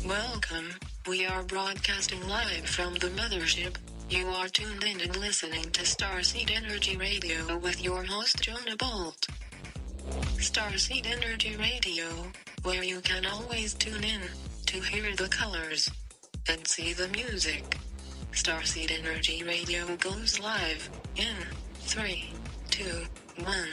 Welcome. We are broadcasting live from the mothership. You are tuned in and listening to Starseed Energy Radio with your host Jonah Bolt. Starseed Energy Radio, where you can always tune in to hear the colors and see the music. Starseed Energy Radio goes live in 3, 2, 1.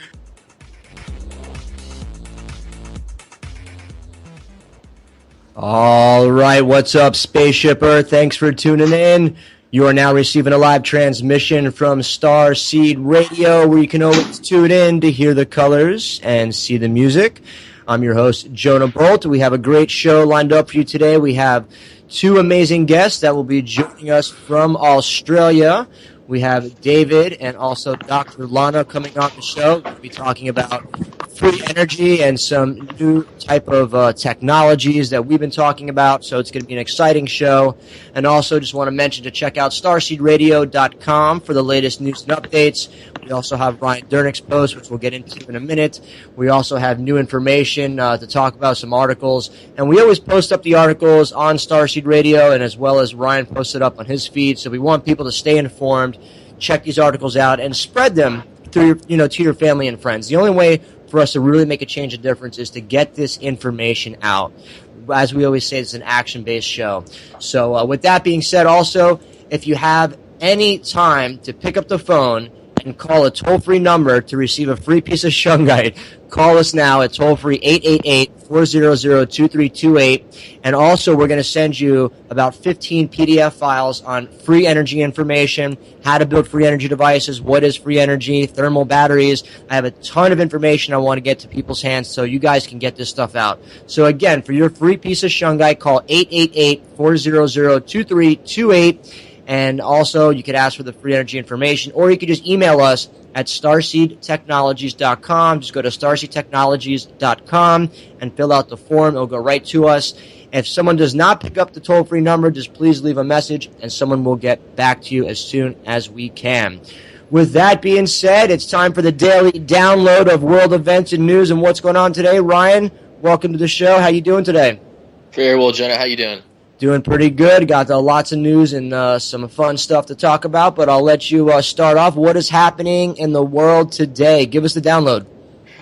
All right, what's up, Spaceship Earth? Thanks for tuning in. You are now receiving a live transmission from Starseed Radio, where you can always tune in to hear the colors and see the music. I'm your host, Jonah Bolt. We have a great show lined up for you today. We have two amazing guests that will be joining us from Australia. We have David and also Dr. Lana coming on the show. We'll be talking about free energy and some new type of technologies that we've been talking about. So it's going to be an exciting show. And also just want to mention to check out starseedradio.com for the latest news and updates. We also have Ryan Dernick's post, which we'll get into in a minute. We also have new information to talk about, some articles. And we always post up the articles on Starseed Radio, and as well as Ryan posted up on his feed. So we want people to stay informed, check these articles out, and spread them through to your family and friends. The only way for us to really make a change of difference is to get this information out. As we always say, it's an action-based show. So with that being said, also, if you have any time to pick up the phone and call a toll-free number to receive a free piece of shungite, call us now at toll-free 888-400-2328. And also, we're going to send you about 15 PDF files on free energy information, how to build free energy devices, what is free energy, thermal batteries. I have a ton of information I want to get to people's hands so you guys can get this stuff out. So again, for your free piece of shungite, call 888-400-2328. And also, you could ask for the free energy information, or you could just email us at starseedtechnologies.com. Just go to starseedtechnologies.com and fill out the form. It'll go right to us. If someone does not pick up the toll-free number, just please leave a message, and someone will get back to you as soon as we can. With that being said, it's time for the daily download of world events and news and what's going on today. Ryan, welcome to the show. How you doing today? Very well, Jonah. How you doing? Doing pretty good. Got lots of news and some fun stuff to talk about, but I'll let you start off. What is happening in the world today? Give us the download.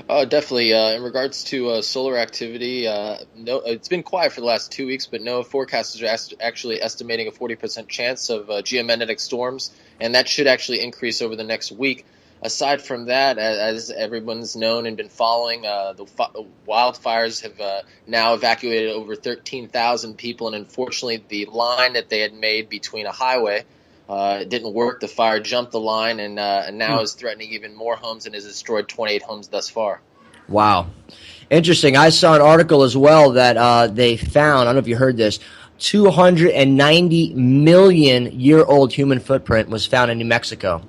Definitely. In regards to solar activity, it's been quiet for the last 2 weeks, but NOAA forecasters are actually estimating a 40% chance of geomagnetic storms, and that should actually increase over the next week. Aside from that, as everyone's known and been following, the wildfires have now evacuated over 13,000 people, and unfortunately the line that they had made between a highway didn't work. The fire jumped the line and now is threatening even more homes and has destroyed 28 homes thus far. Wow. Interesting. I saw an article as well that they found, I don't know if you heard this, 290 million year old human footprint was found in New Mexico.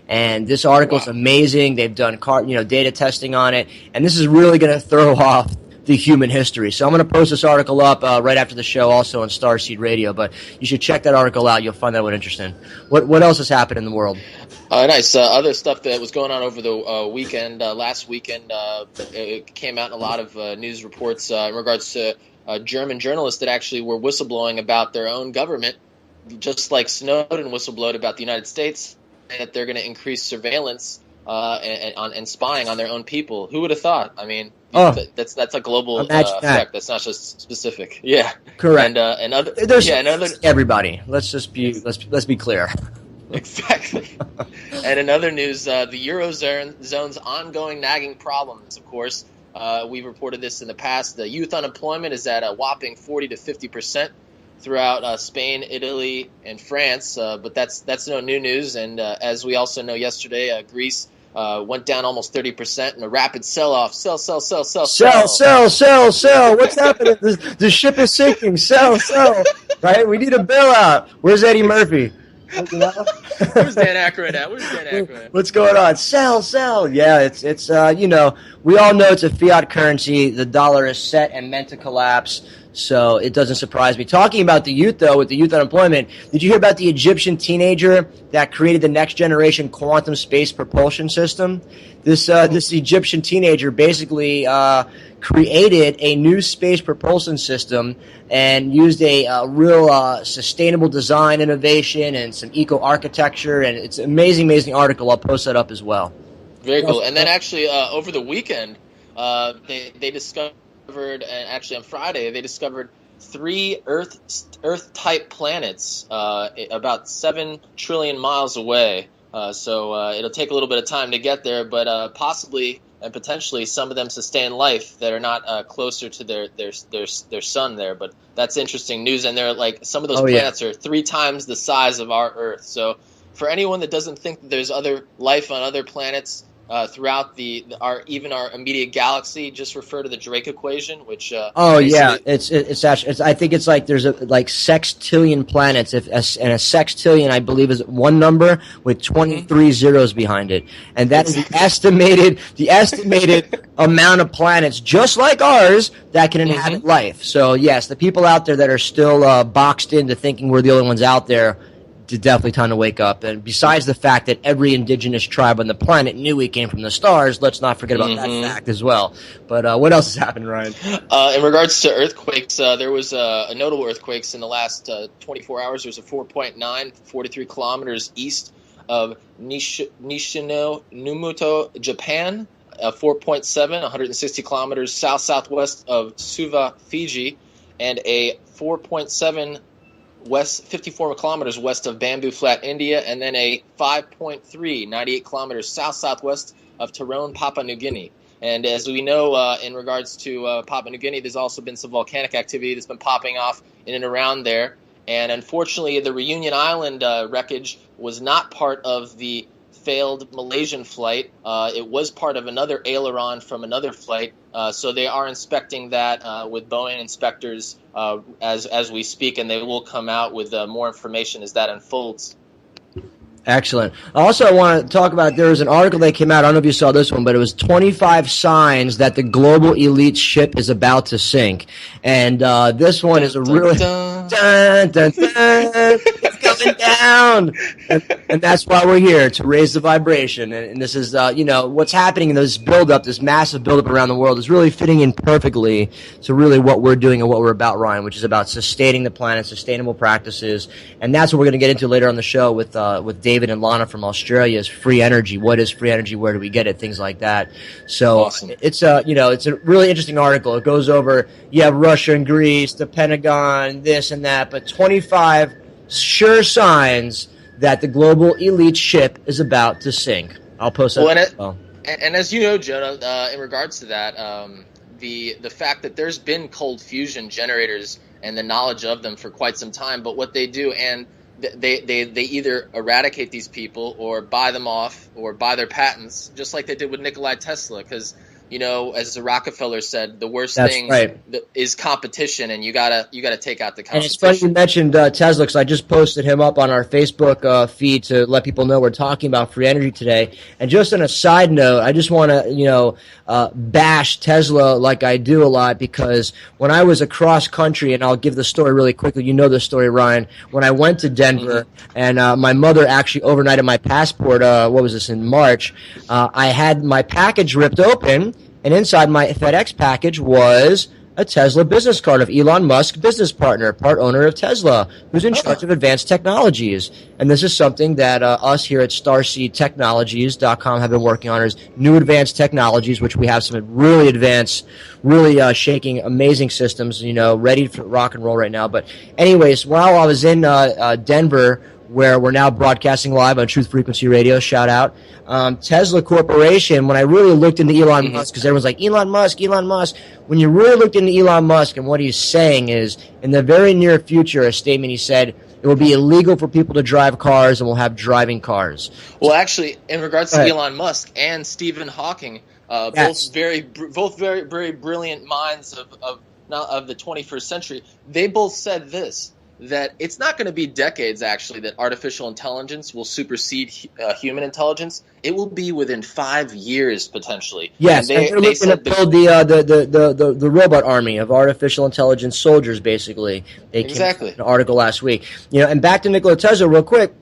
And this article is amazing. They've done data testing on it, and this is really going to throw off the human history. So I'm going to post this article up right after the show, also on Starseed Radio. But you should check that article out. You'll find that one interesting. What else has happened in the world? Nice. Other stuff that was going on over the weekend. Last weekend, it came out in a lot of news reports in regards to German journalists that actually were whistleblowing about their own government, just like Snowden whistleblowed about the United States, that they're going to increase surveillance and spying on their own people. Who would have thought? I mean, that's a global effect. That's not just specific. Yeah, correct. And other everybody. Let's be clear. Exactly. And in other news, the Eurozone's ongoing nagging problems. Of course, we've reported this in the past. The youth unemployment is at a whopping 40 to 50%. Throughout Spain, Italy, and France, but that's no new news. And as we also know, yesterday Greece went down almost 30% in a rapid sell-off. Sell. What's happening? The ship is sinking. Sell. Right? We need a bailout. Where's Eddie Murphy? Where's Dan Aykroyd at? What's going on? Sell. Yeah, it's we all know it's a fiat currency. The dollar is set and meant to collapse. So it doesn't surprise me. Talking about the youth, though, with the youth unemployment, did you hear about the Egyptian teenager that created the next generation quantum space propulsion system? This Egyptian teenager basically created a new space propulsion system and used a real sustainable design innovation and some eco-architecture, and it's an amazing article. I'll post that up as well. Very cool. And then actually over the weekend, they discovered, and actually on Friday, they discovered 3 Earth-type planets about 7 trillion miles away. So it'll take a little bit of time to get there, but possibly and potentially some of them sustain life that are not closer to their sun there. But that's interesting news, and they're like some of those planets are 3 times the size of our Earth. So for anyone that doesn't think that there's other life on other planets throughout our immediate galaxy, just refer to the Drake equation, which it's actually I think it's like there's like sextillion planets, and a sextillion I believe is one number with 23 zeros behind it, and that is the estimated amount of planets just like ours that can inhabit life. So yes, the people out there that are still boxed into thinking we're the only ones out there, it's definitely time to wake up. And besides the fact that every indigenous tribe on the planet knew we came from the stars, let's not forget about that fact as well. But what else has happened, Ryan? In regards to earthquakes, there was a notable earthquakes in the last 24 hours. There was a 4.9, 43 kilometers east of Nishino-Numuto, Japan, 4.7, 160 kilometers southwest of Suva, Fiji, and a 4.7 54 kilometers west of Bamboo Flat, India, and then a 5.3, 98 kilometers southwest of Tyrone, Papua New Guinea. And as we know, in regards to Papua New Guinea, there's also been some volcanic activity that's been popping off in and around there. And unfortunately, the Reunion Island wreckage was not part of the failed Malaysian flight. It was part of another aileron from another flight. So they are inspecting that with Boeing inspectors as we speak, and they will come out with more information as that unfolds. Excellent. Also, I want to talk about, there was an article that came out, I don't know if you saw this one, but it was 25 signs that the global elite ship is about to sink. And this one is a really... Dun, dun, dun. It's coming down. And that's why we're here, to raise the vibration. And this is, what's happening in this buildup, this massive buildup around the world is really fitting in perfectly to really what we're doing and what we're about, Ryan, which is about sustaining the planet, sustainable practices. And that's what we're going to get into later on the show with David and Lana from Australia, is free energy. What is free energy? Where do we get it? Things like that. So awesome. It's a really interesting article. It goes over, Russia and Greece, the Pentagon, this and that, but 25 sure signs that the global elite ship is about to sink. I'll post that. And as you know, Jonah, in regards to that, the fact that there's been cold fusion generators and the knowledge of them for quite some time, but what they do, and they either eradicate these people or buy them off or buy their patents, just like they did with Nikola Tesla, because as the Rockefeller said, the worst thing is competition, and you gotta take out the competition. And it's funny you mentioned Tesla, because I just posted him up on our Facebook feed to let people know we're talking about free energy today. And just on a side note, I just want to bash Tesla like I do a lot, because when I was across country, and I'll give the story really quickly. You know the story, Ryan. When I went to Denver, and my mother actually overnighted my passport. What was this, in March? I had my package ripped open. And inside my FedEx package was a Tesla business card of Elon Musk, business partner, part owner of Tesla, who's in charge of advanced technologies. And this is something that us here at StarseedTechnologies.com have been working on, is new advanced technologies, which we have some really advanced, really shaking, amazing systems, ready for rock and roll right now. But anyways, while I was in Denver, where we're now broadcasting live on Truth Frequency Radio, shout out, Tesla Corporation, when I really looked into Elon Musk, because everyone's like, Elon Musk, when you really looked into Elon Musk, and what he's saying is, in the very near future, a statement he said, it will be illegal for people to drive cars, and we'll have driving cars. Well, actually, in regards to Elon Musk and Stephen Hawking, both very brilliant minds of the 21st century, they both said this. that it's not going to be decades, actually, that artificial intelligence will supersede human intelligence. It will be within 5 years, potentially. Yes, and they're looking to build the robot army of artificial intelligence soldiers, basically. They came out with an article last week. And back to Nikola Tesla real quick.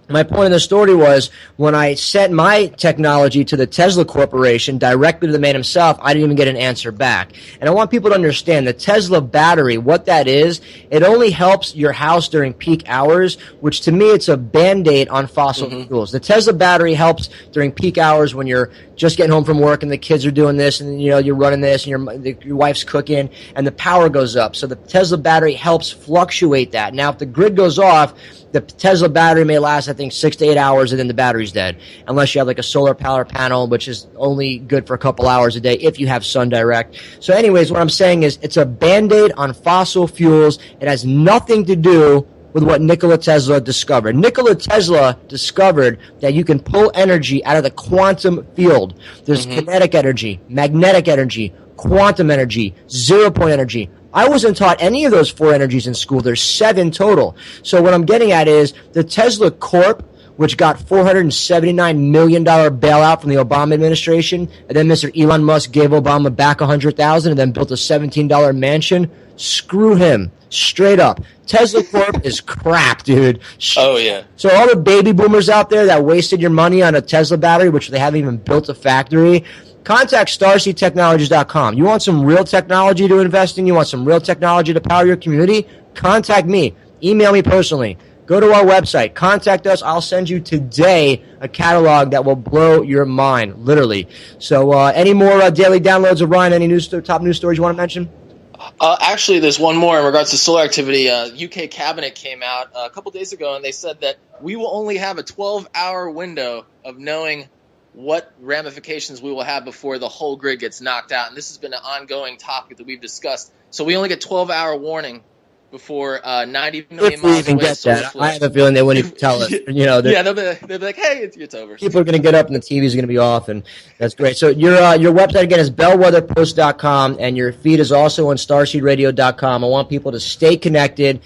My point in the story was when I sent my technology to the Tesla Corporation directly to the man himself, I didn't even get an answer back. And I want people to understand the Tesla battery, what that is, it only helps your house during peak hours, which to me it's a Band-Aid on fossil fuels. The Tesla battery helps during peak hours when you're just getting home from work and the kids are doing this and you're running this and your wife's cooking and the power goes up. So the Tesla battery helps fluctuate that. Now if the grid goes off, the Tesla battery may last, I think, 6 to 8 hours, and then the battery's dead. Unless you have like a solar power panel, which is only good for a couple hours a day if you have sun direct. So anyways, what I'm saying is it's a Band-Aid on fossil fuels. It has nothing to do with what Nikola Tesla discovered. Nikola Tesla discovered that you can pull energy out of the quantum field. There's kinetic energy, magnetic energy, quantum energy, 0-point energy. I wasn't taught any of those 4 energies in school. There's 7 total. So what I'm getting at is the Tesla Corp, which got $479 million bailout from the Obama administration, and then Mr. Elon Musk gave Obama back $100,000 and then built a $17 mansion. Screw him. Straight up. Tesla Corp is crap, dude. Oh, yeah. So all the baby boomers out there that wasted your money on a Tesla battery, which they haven't even built a factory, contact starseedtechnologies.com. You want some real technology to invest in? You want some real technology to power your community? Contact me. Email me personally. Go to our website. Contact us. I'll send you today a catalog that will blow your mind, literally. So any more daily downloads of Ryan? Any top news stories you want to mention? Actually, there's one more in regards to solar activity. UK cabinet came out a couple days ago, and they said that we will only have a 12-hour window of knowing what ramifications we will have before the whole grid gets knocked out. And this has been an ongoing topic that we've discussed. So we only get 12-hour warning before 90 million miles away. I have a feeling they wouldn't even tell us. Yeah, they'll be like, hey, it's over. People are going to get up and the TV's going to be off, and that's great. So your website, again, is bellwetherpost.com, and your feed is also on starseedradio.com. I want people to stay connected.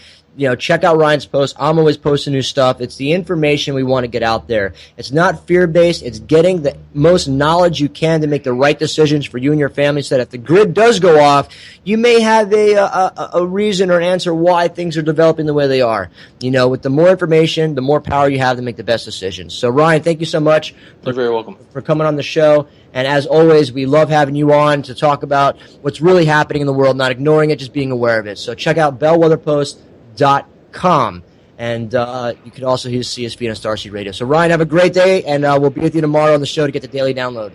Check out Ryan's post. I'm always posting new stuff. It's the information we want to get out there. It's not fear-based. It's getting the most knowledge you can to make the right decisions for you and your family so that if the grid does go off, you may have a reason or an answer why things are developing the way they are. With the more information, the more power you have to make the best decisions. So, Ryan, thank you so much. You're very welcome. For coming on the show. And as always, we love having you on to talk about what's really happening in the world, not ignoring it, just being aware of it. So check out bellwetherpost.com, and you can also see us feed on Starseed Radio. So Ryan, have a great day, and we'll be with you tomorrow on the show to get the daily download.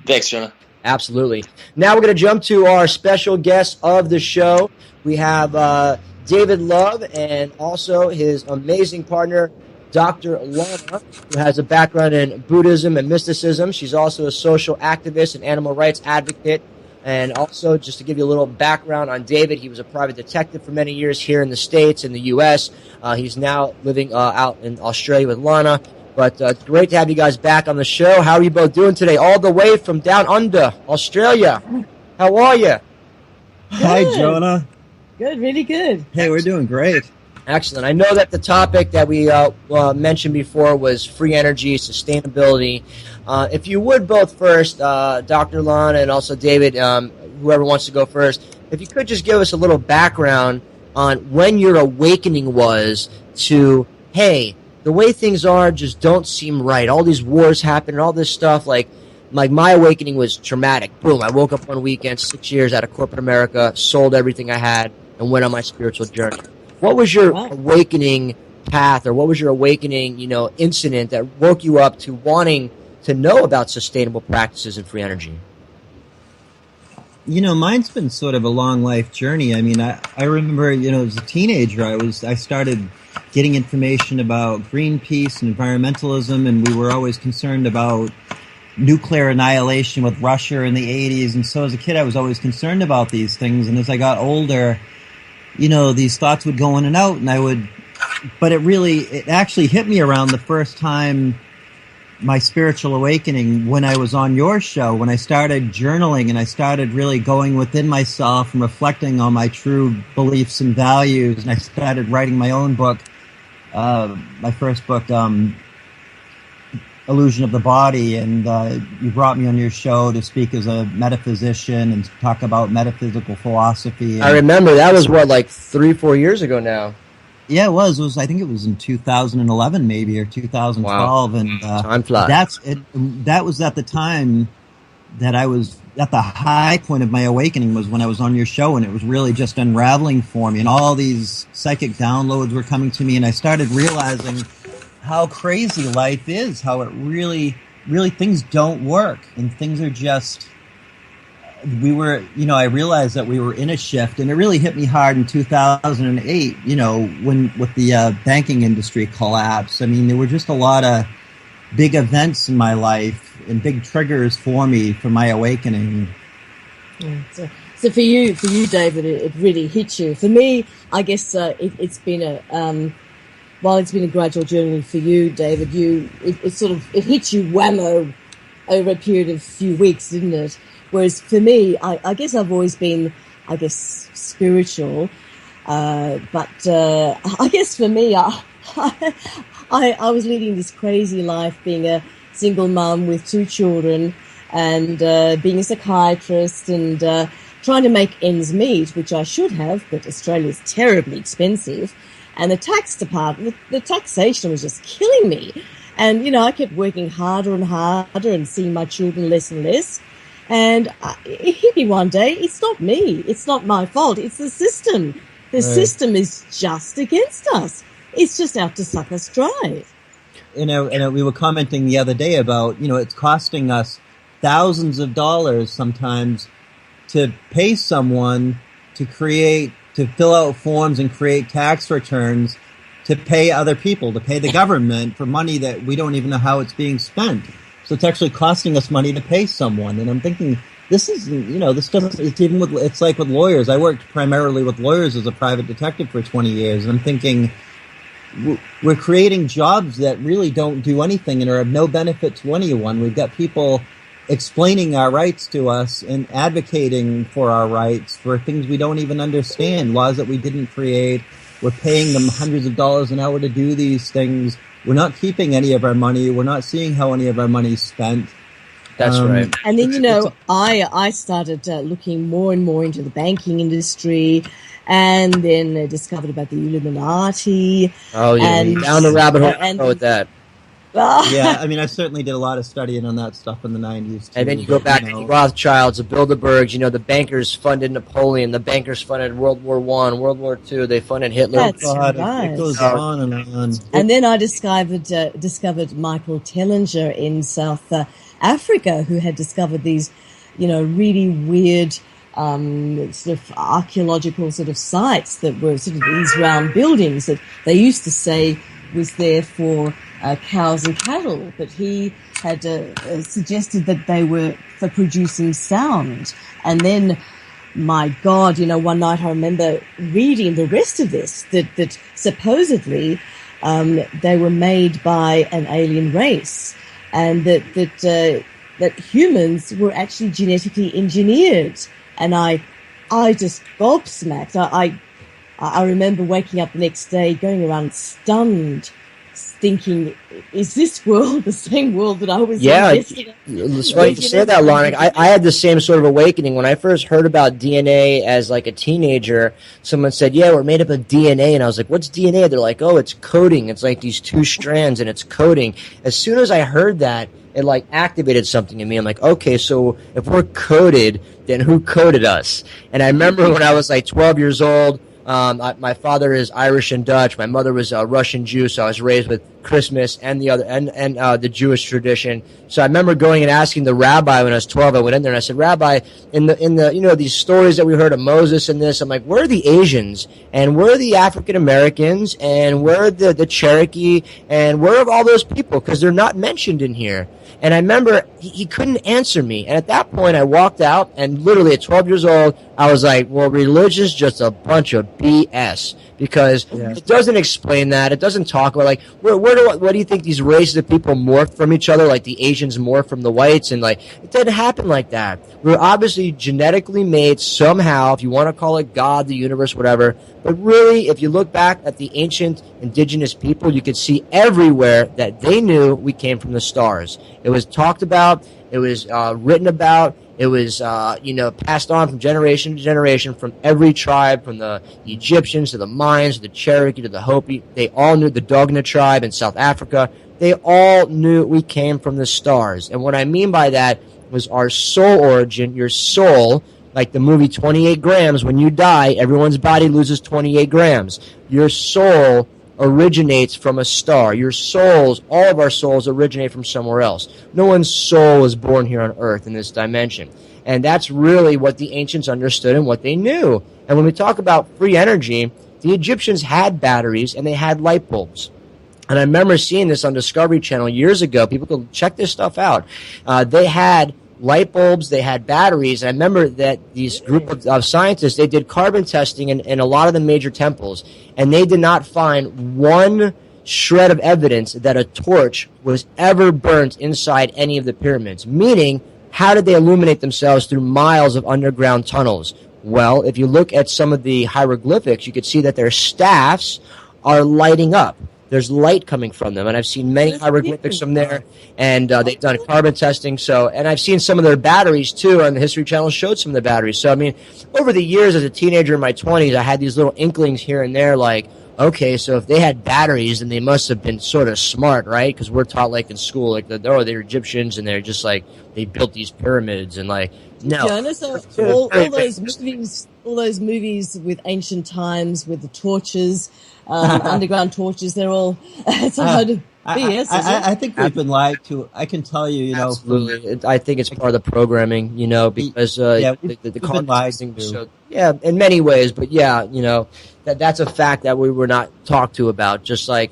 Thanks, Jonah. Absolutely. Now we're going to jump to our special guest of the show. We have David Love and also his amazing partner, Dr. Lana, who has a background in Buddhism and mysticism. She's also a social activist and animal rights advocate. And also, just to give you a little background on David, he was a private detective for many years here in the States, in the U.S. He's now living out in Australia with Lana. But it's great to have you guys back on the show. How are you both doing today? All the way from down under, Australia. How are you? Hi, Jonah. Good, really good. Hey, we're doing great. Excellent. I know that the topic that we mentioned before was free energy, sustainability. If you would both first, Dr. Lana and also David, whoever wants to go first, if you could just give us a little background on when your awakening was to, hey, the way things are just don't seem right. All these wars happen and all this stuff. Like my awakening was traumatic. Boom, I woke up one weekend, 6 years out of corporate America, sold everything I had, and went on my spiritual journey. What was your awakening path, or what was your awakening, incident that woke you up to wanting to know about sustainable practices and free energy? Mine's been sort of a long life journey. I mean, I remember, as a teenager, I started getting information about Greenpeace and environmentalism, and we were always concerned about nuclear annihilation with Russia in the 80s. And so as a kid, I was always concerned about these things. And as I got older, these thoughts would go in and out, and but it actually hit me around the first time my spiritual awakening when I was on your show, when I started journaling and I started really going within myself and reflecting on my true beliefs and values. And I started writing my own book, my first book, Illusion of the Body. And you brought me on your show to speak as a metaphysician and talk about metaphysical philosophy. And I remember that was like 3-4 years ago now. Yeah, it was. I think it was in 2011, maybe, or 2012, wow. And time flies. That was at the time that I was at the high point of my awakening, was when I was on your show, and it was really just unraveling for me, and all these psychic downloads were coming to me, and I started realizing how crazy life is, how it really things don't work, and things are just. I realized that we were in a shift, and it really hit me hard in 2008, when with the banking industry collapse. I mean, there were just a lot of big events in my life and big triggers for me for my awakening. Yeah, so for you, David, it really hit you. For me, I guess it's been while it's been a gradual journey for you, David, it hit you whammo over a period of a few weeks, didn't it? Whereas for me, I guess I've always been, spiritual. But I guess for me, I was leading this crazy life, being a single mum with 2 children and being a psychiatrist and trying to make ends meet, which I should have, but Australia's terribly expensive. And the tax department, the taxation was just killing me. And, I kept working harder and harder and seeing my children less and less. And it hit me one day, it's not me. It's not my fault. It's the system. The system is just against us. It's just out to suck us dry. We were commenting the other day about, it's costing us thousands of dollars sometimes to pay someone to fill out forms and create tax returns to pay other people, to pay the government for money that we don't even know how it's being spent. So it's actually costing us money to pay someone. And I'm thinking, this is, it's like with lawyers. I worked primarily with lawyers as a private detective for 20 years. And I'm thinking, we're creating jobs that really don't do anything and are of no benefit to anyone. We've got people explaining our rights to us and advocating for our rights for things we don't even understand, laws that we didn't create. We're paying them hundreds of dollars an hour to do these things. We're not keeping any of our money. We're not seeing how any of our money is spent. That's right. And then, I started looking more and more into the banking industry, and then discovered about the Illuminati. Oh, yeah. And, down the rabbit hole with that. Yeah, I certainly did a lot of studying on that stuff in the 90s, too. And then you go back to the Rothschilds, the Bilderbergs, the bankers funded Napoleon, the bankers funded World War I, World War II, they funded Hitler. That's right. It goes on and on. And then I discovered Michael Tellinger in South Africa, who had discovered these, really weird sort of archaeological sort of sites that were sort of these round buildings that they used to say was there for cows and cattle, but he had suggested that they were for producing sound. And then, my God, one night I remember reading the rest of this, that supposedly they were made by an alien race, and that humans were actually genetically engineered. And I just gobsmacked. I remember waking up the next day, going around stunned, thinking, is this world the same world that I was in yesterday? It's funny you say that, Lana. I had the same sort of awakening. When I first heard about DNA as like a teenager, someone said, yeah, we're made up of DNA. And I was like, what's DNA? They're like, oh, it's coding. It's like these 2 strands and it's coding. As soon as I heard that, it like activated something in me. I'm like, okay, so if we're coded, then who coded us? And I remember when I was like 12 years old, my father is Irish and Dutch. My mother was a Russian Jew, so I was raised with Christmas and the Jewish tradition. So I remember going and asking the rabbi when I was 12. I went in there and I said, Rabbi, in the these stories that we heard of Moses and this, I'm like, where are the Asians and where are the African Americans and where are the Cherokee and where are all those people? Because they're not mentioned in here. And I remember he couldn't answer me. And at that point, I walked out, and literally at 12 years old, I was like, well, religion's just a bunch of BS, because it doesn't explain that. It doesn't talk about, like, what do you think these races of people morph from each other, like the Asians morph from the whites, and like it didn't happen like that. We're obviously genetically made somehow, if you want to call it God, the universe, whatever. But really, if you look back at the ancient indigenous people, you could see everywhere that they knew we came from the stars. It was talked about. It was written about. It was, passed on from generation to generation from every tribe, from the Egyptians to the Mayans to the Cherokee to the Hopi. They all knew, the Dogna tribe in South Africa. They all knew we came from the stars. And what I mean by that was our soul origin, your soul. Like the movie 28 Grams, when you die, everyone's body loses 28 grams. Your soul originates from a star. Your souls, all of our souls, originate from somewhere else. No one's soul is born here on Earth in this dimension. And that's really what the ancients understood and what they knew. And when we talk about free energy, the Egyptians had batteries and they had light bulbs. And I remember seeing this on Discovery Channel years ago. People could check this stuff out. They had light bulbs, they had batteries. And I remember that these group of scientists, they did carbon testing in a lot of the major temples, and they did not find one shred of evidence that a torch was ever burnt inside any of the pyramids. Meaning, how did they illuminate themselves through miles of underground tunnels? Well, if you look at some of the hieroglyphics, you could see that their staffs are lighting up. There's light coming from them, and I've seen many hieroglyphics from there, and they've done carbon testing. And I've seen some of their batteries too. On the History Channel, showed some of the batteries. So I mean, over the years, as a teenager in my 20s, I had these little inklings here and there, like, okay, so if they had batteries, then they must have been sort of smart, right? Because we're taught, like in school, like they're Egyptians, and they're just like they built these pyramids, and like no. Jonas, all those movies with ancient times, with the torches. Underground torches, they're all it's a load of BS. I think we've been lied to. I can tell you, absolutely. I think it's part of the programming, because the content showed, in many ways, but that's a fact that we were not talked to about. Just like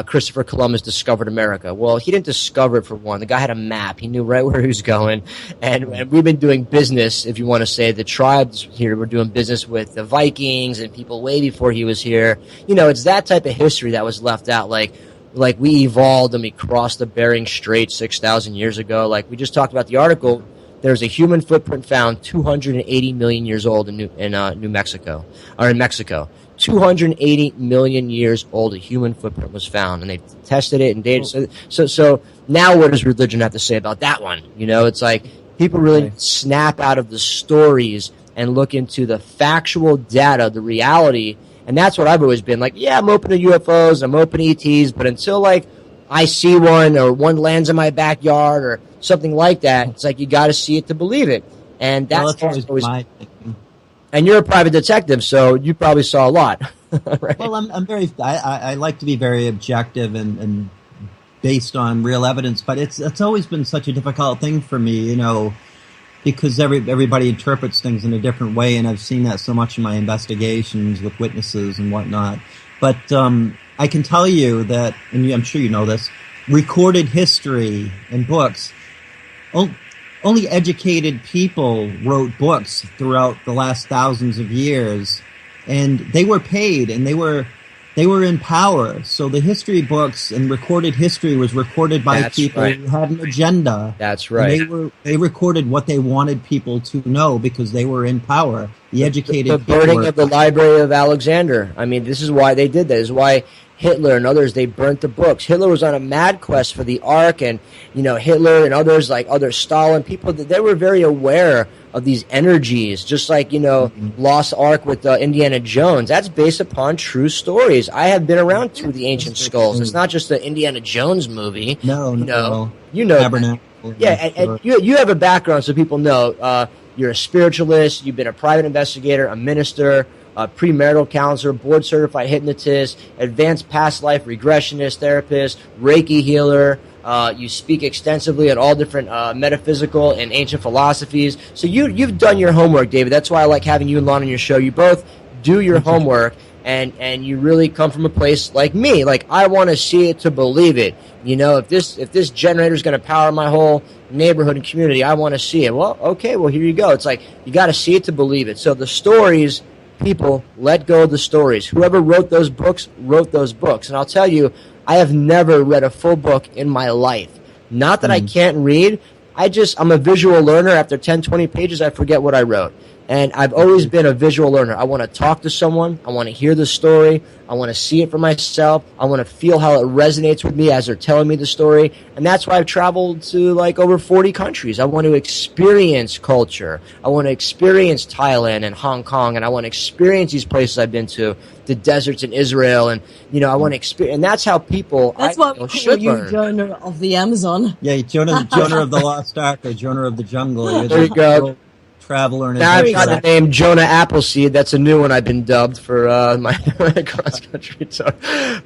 Christopher Columbus discovered America. Well, he didn't discover it for one. The guy had a map. He knew right where he was going. And we've been doing business, if you want to say, the tribes here were doing business with the Vikings and people way before he was here. It's that type of history that was left out. Like we evolved and we crossed the Bering Strait 6,000 years ago. Like we just talked about the article. There's a human footprint found 280 million years old in New Mexico, or in Mexico. 280 million years old, a human footprint was found, and they tested it and data. So now, what does religion have to say about that one? It's like people really snap out of the stories and look into the factual data, the reality, and that's what I've always been like. Yeah, I'm open to UFOs, I'm open to ETs, but until like I see one or one lands in my backyard or something like that, it's like you got to see it to believe it, and that's always my thinking. And you're a private detective, so you probably saw a lot, right? Well, I'm very. I like to be very objective and based on real evidence, but it's always been such a difficult thing for me, because everybody interprets things in a different way, and I've seen that so much in my investigations with witnesses and whatnot. But I can tell you that, and I'm sure you know this, recorded history and books. Only educated people wrote books throughout the last thousands of years, and they were paid and they were in power. So the history books and recorded history was recorded by people who had an agenda. That's right. And they recorded what they wanted people to know because they were in power. The educated the burning of the Library of Alexander. I mean, this is why they did that. This is why Hitler and others, they burnt the books. Hitler was on a mad quest for the Ark, and Hitler and others, like Stalin, people, they were very aware of these energies, just like Lost Ark with Indiana Jones. That's based upon true stories. I have been around to the ancient skulls. It's not just the Indiana Jones movie. No. Yeah, and you have a background, so people know. You're a spiritualist. You've been a private investigator, a minister, a premarital counselor, board-certified hypnotist, advanced past life regressionist, therapist, Reiki healer. You speak extensively on all different metaphysical and ancient philosophies. So you've done your homework, David. That's why I like having you and Lana on your show. You both do your homework, and you really come from a place like me. Like, I want to see it to believe it. If this generator is going to power my whole neighborhood and community, I want to see it. Well, okay, well, here you go. It's like you got to see it to believe it. So the stories people let go of the stories. Whoever wrote those books. And I'll tell you, I have never read a full book in my life. Not that I can't read. I'm a visual learner. After 10, 20 pages, I forget what I wrote. And I've always been a visual learner. I want to talk to someone. I want to hear the story. I want to see it for myself. I want to feel how it resonates with me as they're telling me the story. And that's why I've traveled to like over 40 countries. I want to experience culture. I want to experience Thailand and Hong Kong. And I want to experience these places I've been to, the deserts in Israel. And, I want to experience. And that's how people That's why we call you Jonah of the Amazon. Yeah, Jonah of the Lost Ark or Jonah of the Jungle. There you go. Traveler and now I've got the name Jonah Appleseed. That's a new one I've been dubbed for my cross-country tour.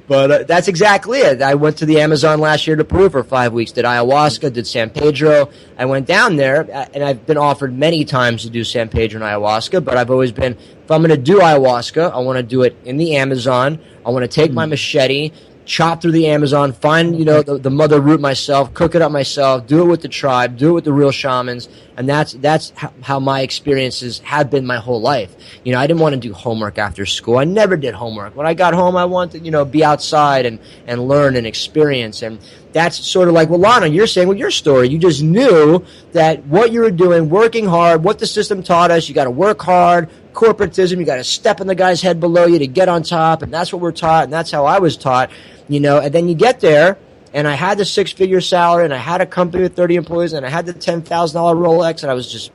But that's exactly it. I went to the Amazon last year to Peru for 5 weeks, did ayahuasca, did San Pedro. I went down there, and I've been offered many times to do San Pedro and ayahuasca, but I've always been, if I'm going to do ayahuasca, I want to do it in the Amazon. I want to take my machete, chop through the Amazon, find, the mother root myself, cook it up myself, do it with the tribe, do it with the real shamans. And that's how my experiences have been my whole life. I didn't want to do homework after school. I never did homework. When I got home, I wanted to, be outside and learn and experience. And that's sort of like what Lana, you're saying with your story. You just knew that what you were doing, working hard, what the system taught us, you got to work hard, corporatism, you got to step in the guy's head below you to get on top. And that's what we're taught. And that's how I was taught. And then you get there, and I had the 6-figure salary, and I had a company with 30 employees, and I had the $10,000 Rolex, and I was just,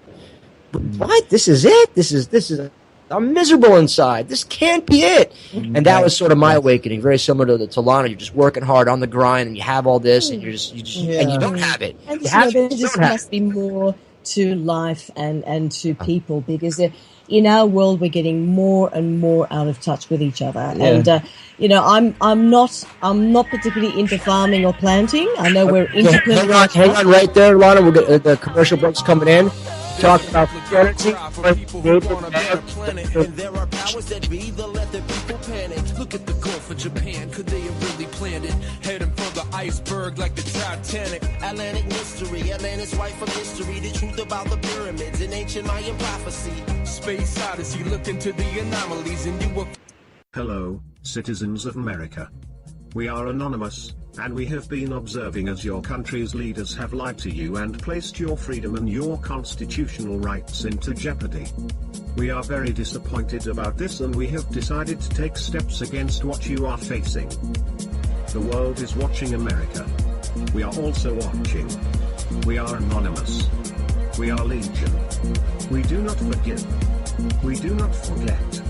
what? This is it? I'm miserable inside. This can't be it. And that was sort of my awakening, very similar to Lana. You're just working hard on the grind, and you have all this, and you don't have it. And there just must be more to life and to people, because in our world we're getting more and more out of touch with each other. And I'm not particularly into farming or planting. I know we're into hang on right there, Lana. We'll get the commercial breaks coming in. Talk about energy. And there are powers that be the let the people panic. Look at the Gulf of Japan, could they have really planned it? Heading for the iceberg like the Titanic. Atlantic mystery, Atlantis wife of history. The truth about the pyramids in ancient Mayan prophecy. Space Odyssey, look into the anomalies and you will. Hello, citizens of America. We are anonymous, and we have been observing as your country's leaders have lied to you and placed your freedom and your constitutional rights into jeopardy. We are very disappointed about this, and we have decided to take steps against what you are facing. The world is watching America. We are also watching. We are anonymous. We are legion. We do not forgive. We do not forget.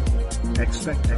Expect.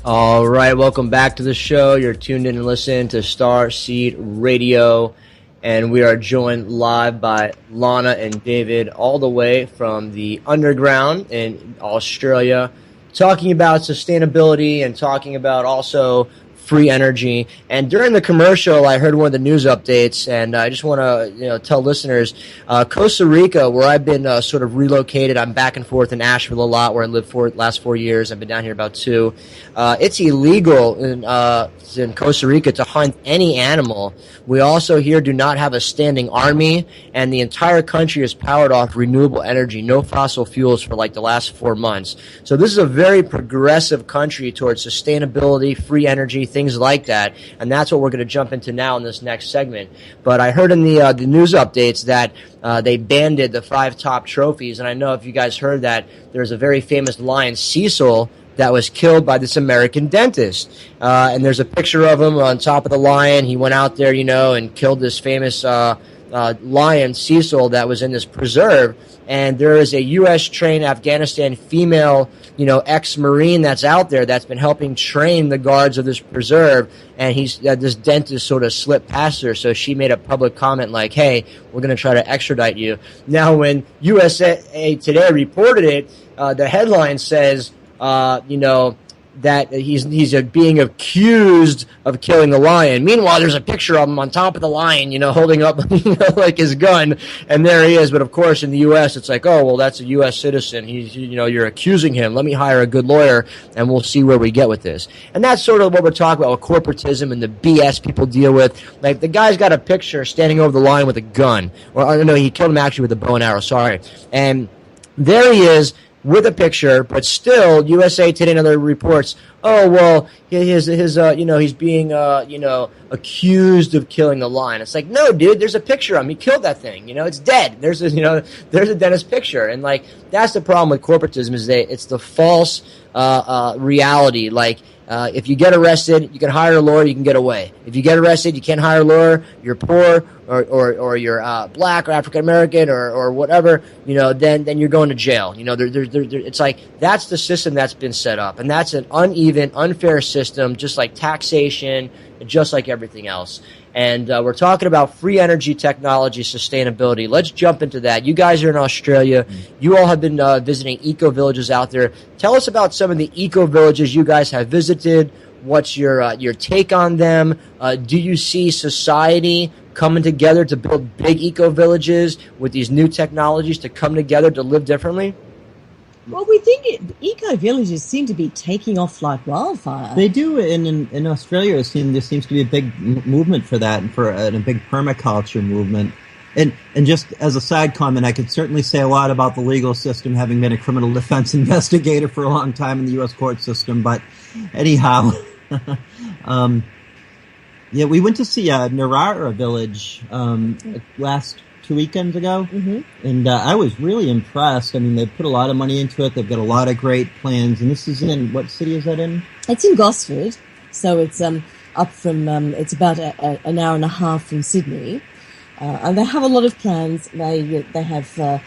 All right, welcome back to the show. You're tuned in and listening to Star Seed Radio, and we are joined live by Lana and David all the way from the underground in Australia, talking about sustainability and talking about also free energy. And during the commercial, I heard one of the news updates, and I just want to tell listeners, Costa Rica, where I've been sort of relocated. I'm back and forth in Asheville a lot, where I lived for the last 4 years. I've been down here about 2. It's illegal in Costa Rica to hunt any animal. We also here do not have a standing army, and the entire country is powered off renewable energy, no fossil fuels for like the last 4 months. So this is a very progressive country towards sustainability, free energy, things like that, and that's what we're going to jump into now in this next segment. But I heard in the news updates that they banded the 5 top trophies, and I know if you guys heard that, there's a very famous lion, Cecil, that was killed by this American dentist. And there's a picture of him on top of the lion. He went out there, and killed this famous lion, Cecil, that was in this preserve. And there is a U.S.-trained Afghanistan female, ex-Marine that's out there that's been helping train the guards of this preserve. And this dentist sort of slipped past her, so she made a public comment like, hey, we're going to try to extradite you. Now, when USA Today reported it, the headline says, that he's being accused of killing the lion. Meanwhile, there's a picture of him on top of the lion, holding up like his gun, and there he is. But of course, in the U.S., it's like, oh well, that's a U.S. citizen. He's you're accusing him. Let me hire a good lawyer, and we'll see where we get with this. And that's sort of what we're talking about with corporatism and the BS people deal with. Like the guy's got a picture standing over the lion with a gun, or no, he killed him actually with a bow and arrow. Sorry, and there he is with a picture, but still, USA Today and other reports, oh well, he's being accused of killing the lion. It's like, no, dude, there's a picture of him. He killed that thing. It's dead. There's a dentist picture, and like that's the problem with corporatism is it's the false reality. Like if you get arrested, you can hire a lawyer, you can get away. If you get arrested, you can't hire a lawyer. You're poor, or you're black or African American or whatever. Then you're going to jail. It's like that's the system that's been set up, and that's an uneven, unfair system, just like taxation, just like everything else. And we're talking about free energy technology sustainability. Let's jump into that. You guys are in Australia. You all have been visiting eco-villages out there. Tell us about some of the eco-villages you guys have visited. What's your take on them? Do you see society coming together to build big eco-villages with these new technologies to come together to live differently? Well, we think eco-villages seem to be taking off like wildfire. They do. In Australia, there seems to be a big movement for that, and a big permaculture movement. And just as a side comment, I could certainly say a lot about the legal system, having been a criminal defense investigator for a long time in the U.S. court system. But anyhow, we went to see Narara Village last 2 weekends ago, and I was really impressed. I mean, they put a lot of money into it. They've got a lot of great plans, and this is in, what city is that in? It's in Gosford, so it's up from, it's about an hour and a half from Sydney, and they have a lot of plans. They have,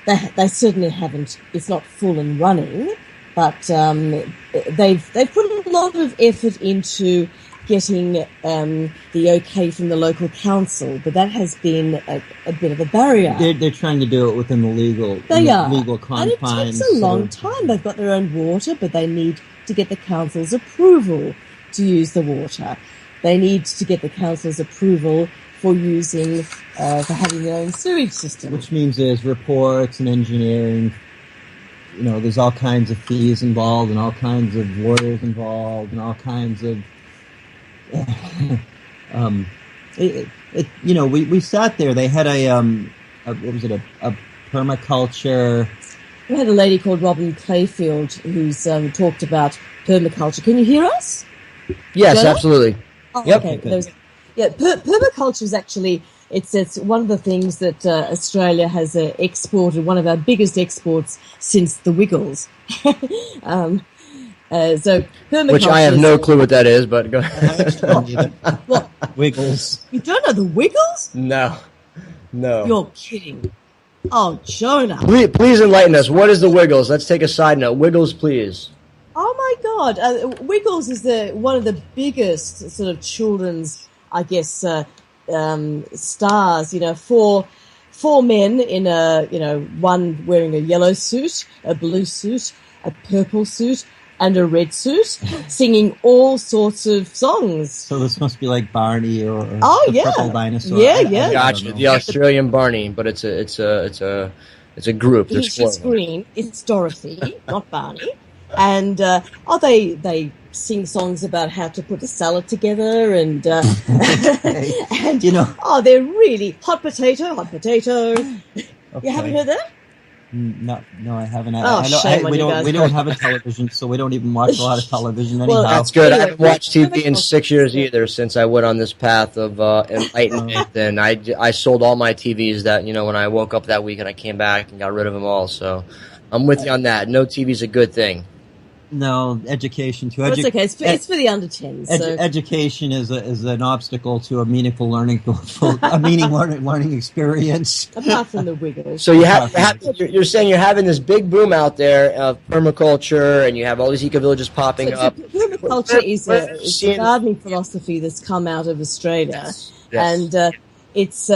they certainly haven't, it's not full and running, but they've put a lot of effort into getting the okay from the local council, but that has been a bit of a barrier. They're trying to do it within the legal confines. And it takes a long time. They've got their own water, but they need to get the council's approval to use the water. They need to get the council's approval for using, for having their own sewage system. Which means there's reports and engineering. There's all kinds of fees involved and all kinds of lawyers involved and all kinds of we sat there. They had a permaculture. We had a lady called Robin Clayfield who's talked about permaculture. Can you hear us? Yes, Jonah? Absolutely. Oh, yep. Okay. Permaculture is actually it's one of the things that Australia has exported. One of our biggest exports since the Wiggles. So permaculture, which I have no clue what that is, but go ahead. What? Wiggles. You don't know the Wiggles? No. You're kidding. Oh, Jonah. Please enlighten us. What is the Wiggles? Let's take a side note. Wiggles, please. Oh my God. Wiggles is one of the biggest sort of children's, I guess, stars, four men in one wearing a yellow suit, a blue suit, a purple suit, and a red suit, singing all sorts of songs. So this must be like Barney or Purple Dinosaur. Yeah. Gotcha. The Australian Barney, but it's a group. She's green. It's Dorothy, not Barney. And they sing songs about how to put a salad together, and and they're really hot potato. Okay. You haven't heard that? No, I haven't. Shame on you guys. We don't have a television, so we don't even watch a lot of television anyhow. Well, that's good. I haven't watched TV in 6 years either since I went on this path of enlightenment. And I sold all my TVs that, when I woke up that week and I came back and got rid of them all. So I'm with you on that. No TV's a good thing. No, education too. It's okay. It's for the under 10s. Education is an obstacle to a meaningful learning experience. Apart from the Wiggles. So you're saying you're having this big boom out there of permaculture, and you have all these eco-villages popping up. Permaculture is a gardening philosophy that's come out of Australia, yes. And it's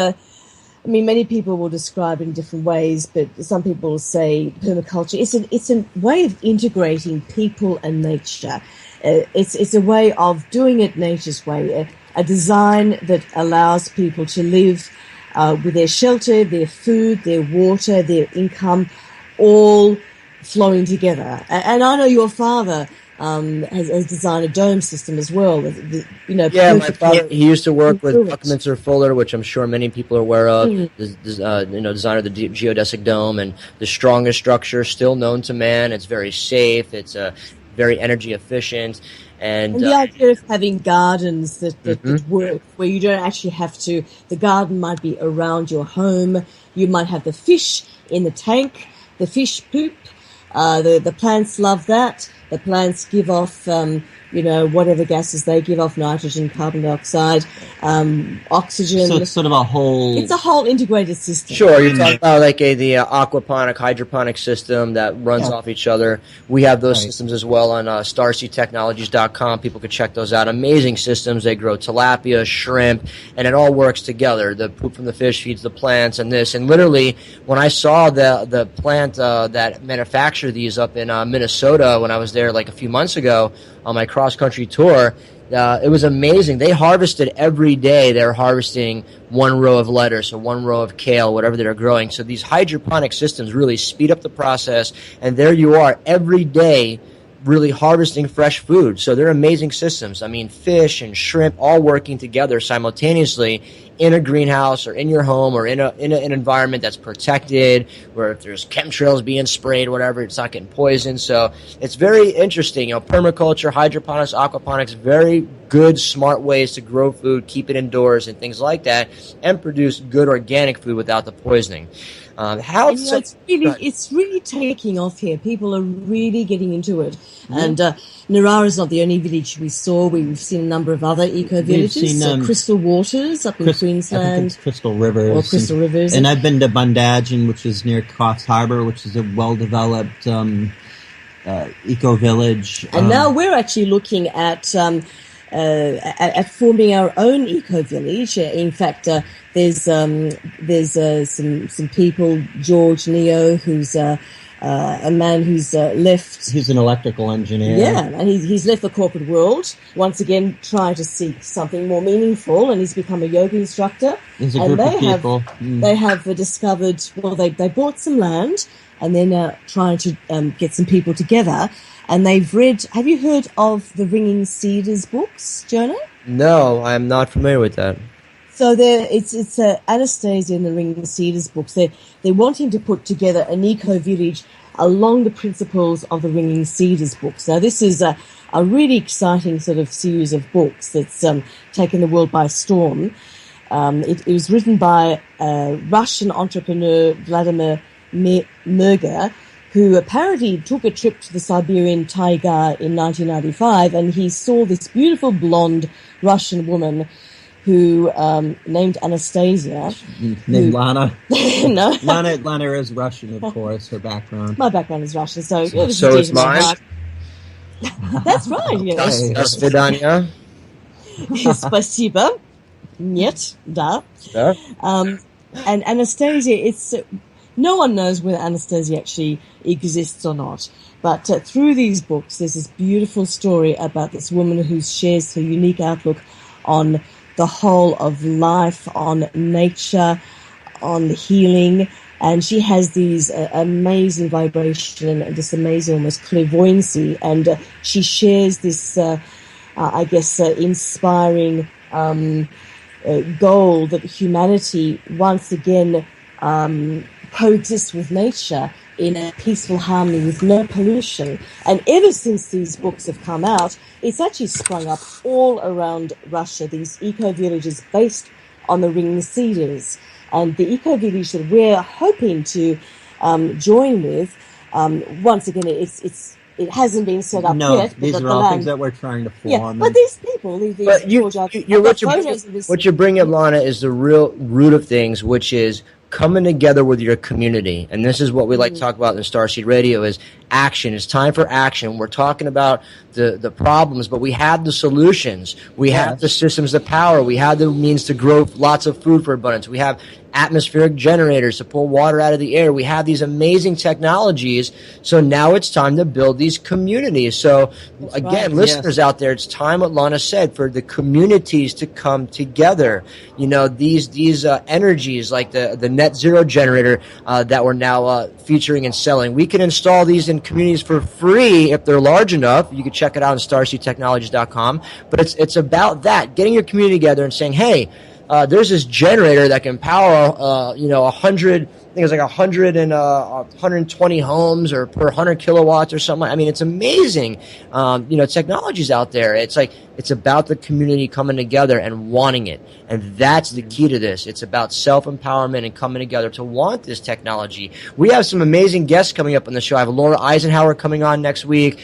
I mean, many people will describe it in different ways, but some people will say permaculture. It's a way of integrating people and nature. It's a way of doing it nature's way, a design that allows people to live with their shelter, their food, their water, their income, all flowing together. And I know your father has designed a dome system as well. Yeah, my father, he used to work with congruent. Buckminster Fuller, which I'm sure many people are aware of. Designer of the geodesic dome, and the strongest structure still known to man. It's very safe. It's very energy efficient. And the idea of having gardens that work, where you don't actually have to, the garden might be around your home. You might have the fish in the tank, the fish poop. The plants love that. The plants give off, whatever gases they give off, nitrogen, carbon dioxide, oxygen. So it's sort of a whole... It's a whole integrated system. Sure, you're talking about like the aquaponic, hydroponic system that runs off each other. We have those systems as well on starseedtechnologies.com. People could check those out. Amazing systems. They grow tilapia, shrimp, and it all works together. The poop from the fish feeds the plants and this. And literally, when I saw the plant that manufactured these up in Minnesota when I was there like a few months ago on my cross-country tour, it was amazing. They harvested every day. They're harvesting one row of lettuce or one row of kale, whatever they're growing. So these hydroponic systems really speed up the process, and there you are every day really harvesting fresh food. So they're amazing systems. I mean, fish and shrimp all working together simultaneously in a greenhouse or in your home or in an environment that's protected, where if there's chemtrails being sprayed, whatever, it's not getting poisoned. So it's very interesting. Permaculture, hydroponics, aquaponics, very good, smart ways to grow food, keep it indoors and things like that, and produce good organic food without the poisoning. It's really taking off here. People are really getting into it. And Narara is not the only village we saw. We've seen a number of other eco-villages. Crystal Waters up in Queensland. I think it's Crystal Rivers. Or Crystal Rivers. And I've been to Bundagen, which is near Coffs Harbour, which is a well-developed eco-village. And now we're actually looking at forming our own eco-village. In fact, there's some people, George Neo, who's a man who's left. He's an electrical engineer. Yeah, and he's left the corporate world, once again trying to seek something more meaningful, and he's become a yoga instructor. There's a group of people. They have discovered, they bought some land, and they're trying to get some people together. And they've read, have you heard of the Ringing Cedars books, Jonah? No, I'm not familiar with that. So it's Anastasia and the Ringing Cedars books. They're wanting to put together an eco-village along the principles of the Ringing Cedars books. Now, this is a really exciting sort of series of books that's taken the world by storm. It was written by Russian entrepreneur Vladimir Merger, who apparently took a trip to the Siberian taiga in 1995, and he saw this beautiful blonde Russian woman who named Anastasia. Named Lana. No. Lana is Russian, of course, her background. My background is Russian, so is mine. That's right, yes. Svidania. Спасибо. Нет, да. And Anastasia, no one knows whether Anastasia actually exists or not. But through these books, there's this beautiful story about this woman who shares her unique outlook on the whole of life, on nature, on healing. And she has these amazing vibration and this amazing almost clairvoyancy. And she shares this, inspiring goal that humanity once again coexist with nature in a peaceful harmony with no pollution. And ever since these books have come out, it's actually sprung up all around Russia, these eco-villages based on the Ringing Cedars. And the eco-village that we're hoping to join with, once again, it hasn't been set up yet. No, these are all things that we're trying to form. Yeah, but these people, what you bring up, Lana, is the real root of things, which is coming together with your community. And this is what we like to talk about in Starseed Radio is action. It's time for action. We're talking about the problems, but we have the solutions. We have the systems of power. We have the means to grow lots of food for abundance. We have atmospheric generators to pull water out of the air. We have these amazing technologies. So now it's time to build these communities. So again, listeners out there, it's time, what Lana said, for the communities to come together. You know, these energies like the net zero generator that we're now featuring and selling. We can install these in communities for free if they're large enough. You can check it out on starseedtechnologies.com. But it's about that, getting your community together and saying, hey, there's this generator that can power, 100, I think it's like 120 homes or per 100 kilowatts or something. I mean, it's amazing. Technology's out there. It's like, it's about the community coming together and wanting it. And that's the key to this. It's about self-empowerment and coming together to want this technology. We have some amazing guests coming up on the show. I have Laura Eisenhower coming on next week.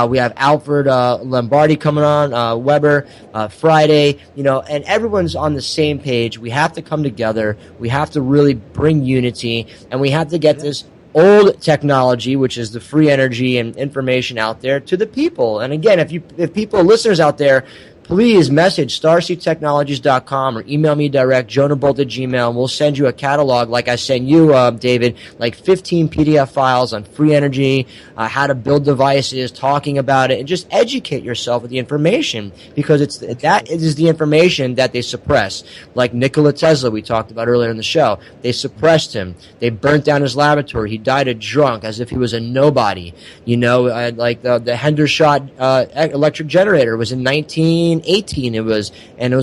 We have Alfred Lombardi coming on, Weber, Friday, and everyone's on the same page. We have to come together. We have to really bring unity, and we have to get this old technology, which is the free energy and information out there, to the people. And again, if people, listeners out there, please message starseedtechnologies.com or email me direct, jonabolt@gmail, and we'll send you a catalog like I sent you, David, like 15 PDF files on free energy, how to build devices, talking about it, and just educate yourself with the information, because that is the information that they suppress. Like Nikola Tesla, we talked about earlier in the show. They suppressed him. They burnt down his laboratory. He died a drunk as if he was a nobody. Like the Hendershot electric generator was in 1918, it was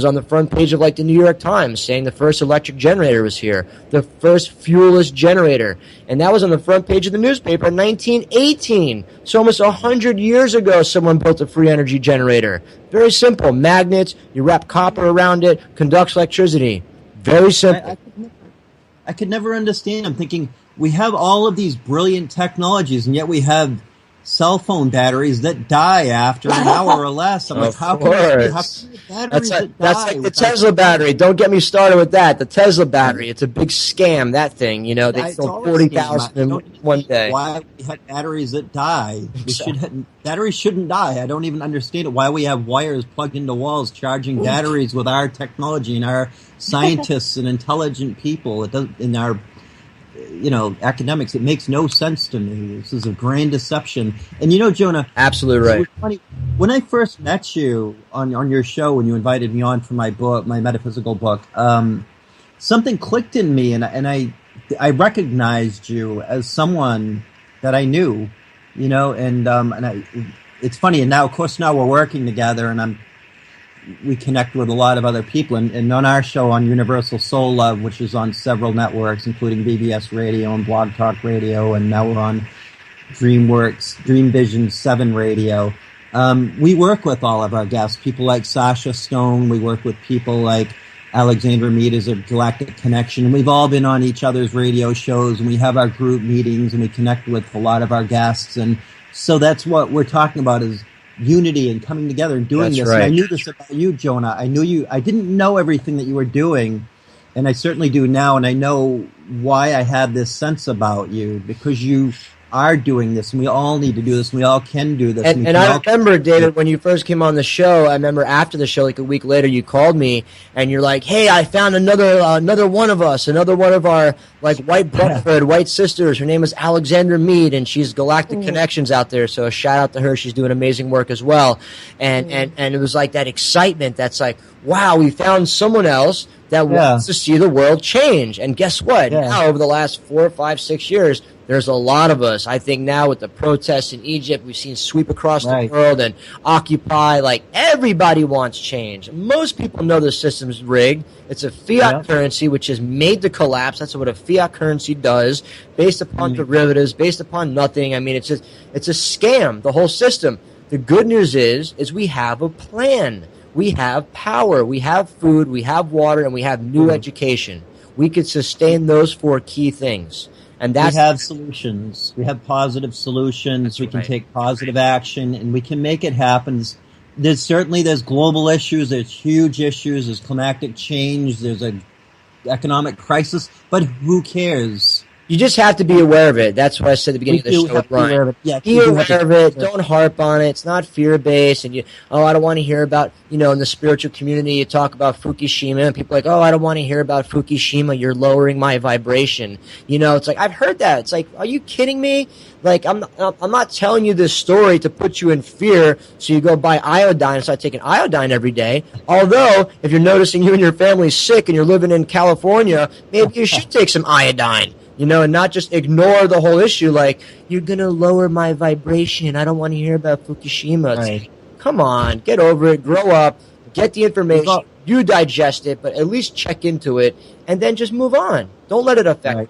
on the front page of like the New York Times saying the first electric generator was here, the first fuelless generator, and that was on the front page of the newspaper in 1918. So almost 100 years ago, someone built a free energy generator. Very simple, magnets, you wrap copper around it, conducts electricity. Very simple. I could never understand. I'm thinking, we have all of these brilliant technologies, and yet we have cell phone batteries that die after an hour or less. I'm like, how can batteries that's like the Tesla battery. Don't get me started with that. The Tesla battery, it's a big scam, that thing. They sold 40,000 in one day. Why we have batteries that die? Batteries shouldn't die. I don't even understand it. Why we have wires plugged into walls charging batteries with our technology and our scientists and intelligent people. It doesn't, in our academics, it makes no sense to me. This is a grand deception. And Jonah, absolutely right. Funny. When I first met you on your show, when you invited me on for my book, my metaphysical book, something clicked in me, and I recognized you as someone that I knew, it's funny. And now, of course, we're working together, and we connect with a lot of other people, and on our show on Universal Soul Love, which is on several networks, including BBS Radio and Blog Talk Radio, and now we're on DreamWorks, Dream Vision 7 Radio. We work with all of our guests, people like Sasha Stone. We work with people like Alexandra Mead as a Galactic Connection, and we've all been on each other's radio shows, and we have our group meetings, and we connect with a lot of our guests, and so that's what we're talking about, is unity and coming together and doing this. Right. And I knew this about you, Jonah. I didn't know everything that you were doing, and I certainly do now, and I know why I had this sense about you, because you are doing this, and we all need to do this, and we all can do this. And I remember, David, when you first came on the show, I remember after the show, like a week later, you called me, and you're like, hey, I found another one of us, another one of our like white brotherhood, white sisters. Her name is Alexandra Mead, and she's Galactic Connections out there, so a shout out to her. She's doing amazing work as well. And it was like that excitement that's like, wow, we found someone else that wants to see the world change. And guess what? Now, over the last 4, 5, 6 years, there's a lot of us. I think now with the protests in Egypt, we've seen sweep across the world, and Occupy, like everybody wants change. Most people know the system's rigged. It's a fiat currency, which is made to collapse. That's what a fiat currency does, based upon derivatives, based upon nothing. I mean, it's a scam, the whole system. The good news is we have a plan. We have power, we have food, we have water, and we have new education. We could sustain those 4 key things. And we have solutions. We have positive solutions. We can take positive action, and we can make it happen. There's global issues. There's huge issues. There's climatic change. There's an economic crisis. But who cares? You just have to be aware of it. That's what I said at the beginning of the show with Ryan. Be aware of it. Don't harp on it. It's not fear-based. And I don't want to hear about, in the spiritual community, you talk about Fukushima, and people are like, I don't want to hear about Fukushima. You're lowering my vibration. It's like, I've heard that. It's like, are you kidding me? Like, I'm not telling you this story to put you in fear so you go buy iodine and start taking iodine every day. Although, if you're noticing you and your family's sick and you're living in California, maybe you should take some iodine. And not just ignore the whole issue like, you're going to lower my vibration. I don't want to hear about Fukushima. Right. Come on, get over it, grow up, get the information, you digest it, but at least check into it, and then just move on. Don't let it affect you.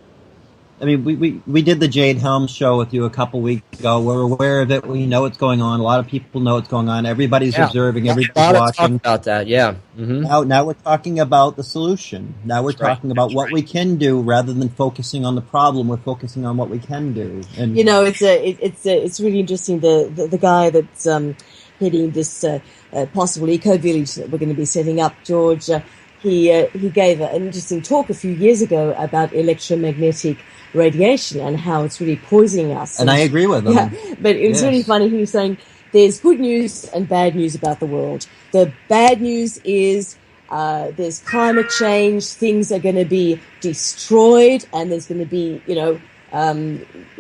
I mean, we did the Jade Helms show with you a couple weeks ago. We're aware of it. We know what's going on. A lot of people know what's going on. Everybody's observing. Everybody's watching. About that, yeah. Mm-hmm. Now we're talking about the solution. Now we're talking about what we can do rather than focusing on the problem. We're focusing on what we can do. And it's really interesting. The guy that's heading this possible eco village that we're going to be setting up, George. He gave an interesting talk a few years ago about electromagnetic radiation and how it's really poisoning us. And I agree with him. Yeah, but it was really funny. He was saying there's good news and bad news about the world. The bad news is there's climate change. Things are going to be destroyed, and there's going to be,